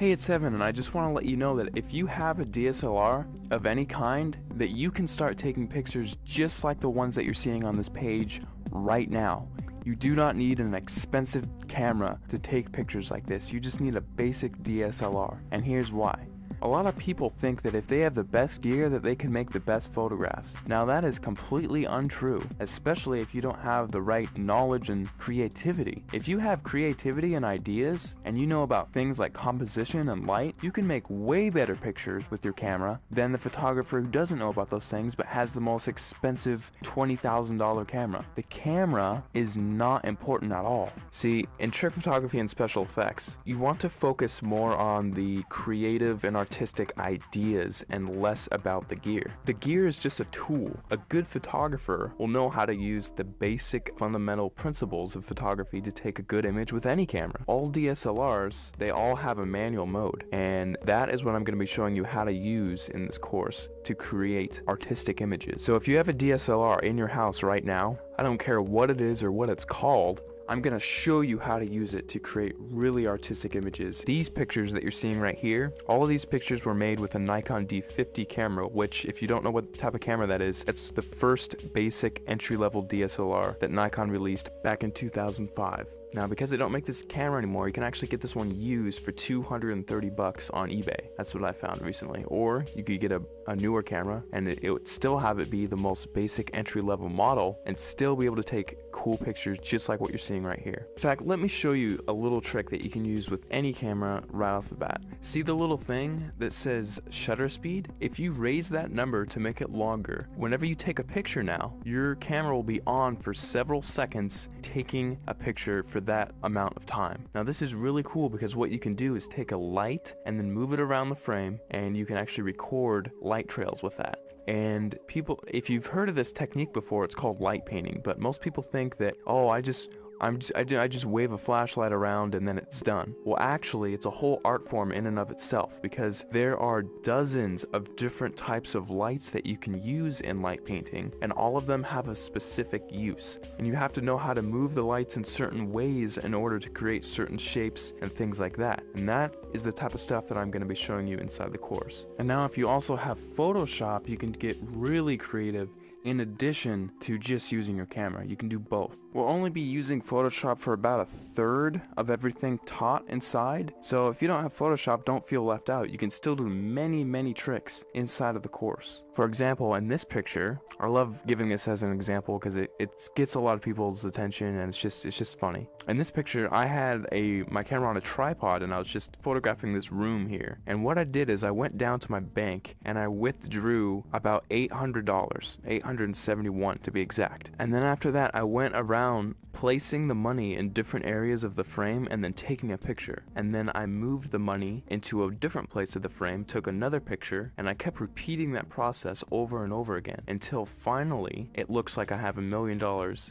Hey, it's Evan, and I just want to let you know that if you have a DSLR of any kind, that you can start taking pictures just like the ones that you're seeing on this page right now. You do not need an expensive camera to take pictures like this. You just need a basic DSLR, and here's why. A lot of people think that if they have the best gear that they can make the best photographs. Now that is completely untrue, especially if you don't have the right knowledge and creativity. If you have creativity and ideas, and you know about things like composition and light, you can make way better pictures with your camera than the photographer who doesn't know about those things but has the most expensive $20,000 camera. The camera is not important at all. See, in trick photography and special effects, you want to focus more on the creative and artistic ideas and less about the gear. The gear is just a tool. A good photographer will know how to use the basic fundamental principles of photography to take a good image with any camera. All DSLRs, they all have a manual mode, and that is what I'm going to be showing you how to use in this course to create artistic images. So if you have a DSLR in your house right now, I don't care what it is or what it's called, I'm going to show you how to use it to create really artistic images. These pictures that you're seeing right here, all of these pictures were made with a Nikon D50 camera, which if you don't know what type of camera that is, it's the first basic entry-level DSLR that Nikon released back in 2005. Now, because they don't make this camera anymore, you can actually get this one used for $230 on eBay. That's what I found recently. Or you could get a newer camera and it would still have it be the most basic entry-level model and still be able to take cool pictures just like what you're seeing right here. In fact, let me show you a little trick that you can use with any camera right off the bat. See the little thing that says shutter speed? If you raise that number to make it longer, whenever you take a picture now, your camera will be on for several seconds taking a picture for that amount of time. Now this is really cool because what you can do is take a light and then move it around the frame, and you can actually record light trails with that. And people, if you've heard of this technique before, it's called light painting, but most people think that, oh, I just wave a flashlight around and then it's done. Well, actually, it's a whole art form in and of itself, because there are dozens of different types of lights that you can use in light painting, and all of them have a specific use. And you have to know how to move the lights in certain ways in order to create certain shapes and things like that. And that is the type of stuff that I'm going to be showing you inside the course. And now if you also have Photoshop, you can get really creative. In addition to just using your camera, you can do both. We'll only be using Photoshop for about a third of everything taught inside, so if you don't have Photoshop, don't feel left out. You can still do many tricks inside of the course. For example, in this picture, I love giving this as an example because it gets a lot of people's attention, and it's just funny. In this picture, I had my camera on a tripod and I was just photographing this room here. And what I did is I went down to my bank and I withdrew about $800, $871 to be exact. And then after that, I went around placing the money in different areas of the frame and then taking a picture. And then I moved the money into a different place of the frame, took another picture, and I kept repeating that process over and over again until finally it looks like I have $1 million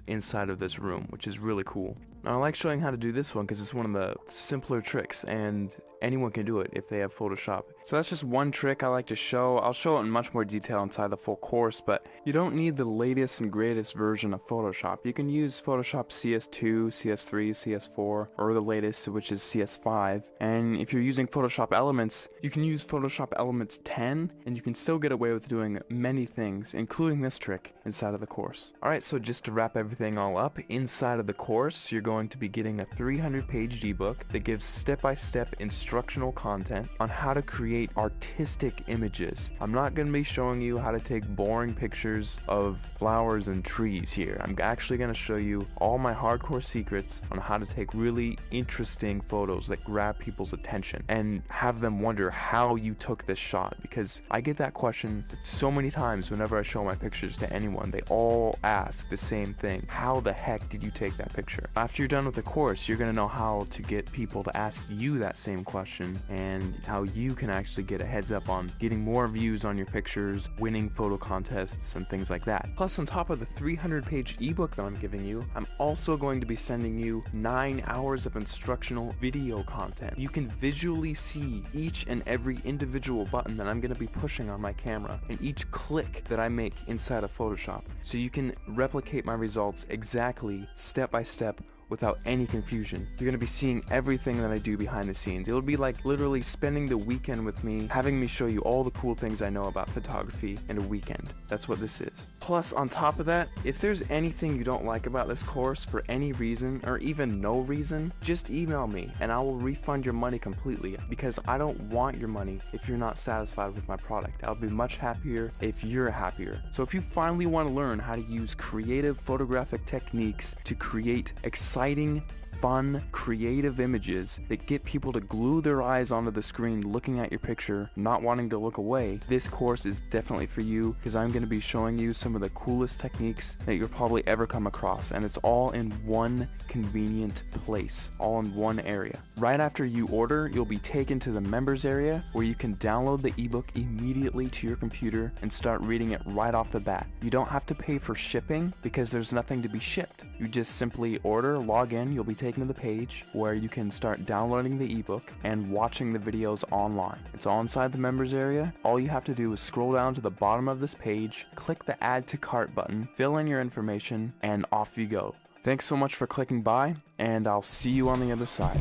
inside of this room, which is really cool. Now, I like showing how to do this one because it's one of the simpler tricks, and anyone can do it if they have Photoshop. So that's just one trick I like to show. I'll show it in much more detail inside the full course, but you don't need the latest and greatest version of Photoshop. You can use Photoshop CS2, CS3, CS4, or the latest, which is CS5. And if you're using Photoshop Elements, you can use Photoshop Elements 10, and you can still get away with doing many things, including this trick, inside of the course. Alright, so just to wrap everything all up, inside of the course, you're going to be getting a 300-page ebook that gives step-by-step instructional content on how to create artistic images. I'm not going to be showing you how to take boring pictures of flowers and trees here. I'm actually going to show you all my hardcore secrets on how to take really interesting photos that grab people's attention and have them wonder how you took this shot, because I get that question so many times whenever I show my pictures to anyone. They all ask the same thing: how the heck did you take that picture? After you're done with the course, you're going to know how to get people to ask you that same question, and how you can actually get a heads up on getting more views on your pictures, winning photo contests, and things like that. Plus, on top of the 300-page ebook that I'm giving you, I'm also going to be sending you 9 hours of instructional video content. You can visually see each and every individual button that I'm going to be pushing on my camera and each click that I make inside of Photoshop, so you can replicate my results exactly, step by step, without any confusion. You're going to be seeing everything that I do behind the scenes. It'll be like literally spending the weekend with me, having me show you all the cool things I know about photography in a weekend. That's what this is. Plus, on top of that, if there's anything you don't like about this course for any reason, or even no reason, just email me and I will refund your money completely, because I don't want your money if you're not satisfied with my product. I'll be much happier if you're happier. So if you finally want to learn how to use creative photographic techniques to create exciting, fun, creative images that get people to glue their eyes onto the screen looking at your picture, not wanting to look away, this course is definitely for you, because I'm going to be showing you some of the coolest techniques that you'll probably ever come across, and it's all in one convenient place, all in one area. Right after you order, you'll be taken to the members area where you can download the ebook immediately to your computer and start reading it right off the bat. You don't have to pay for shipping because there's nothing to be shipped. You just simply order, log in, you'll be taken to the page where you can start downloading the ebook and watching the videos online. It's all inside the members area. All you have to do is scroll down to the bottom of this page, click the add to cart button, fill in your information, and off you go. Thanks so much for clicking by, and I'll see you on the other side.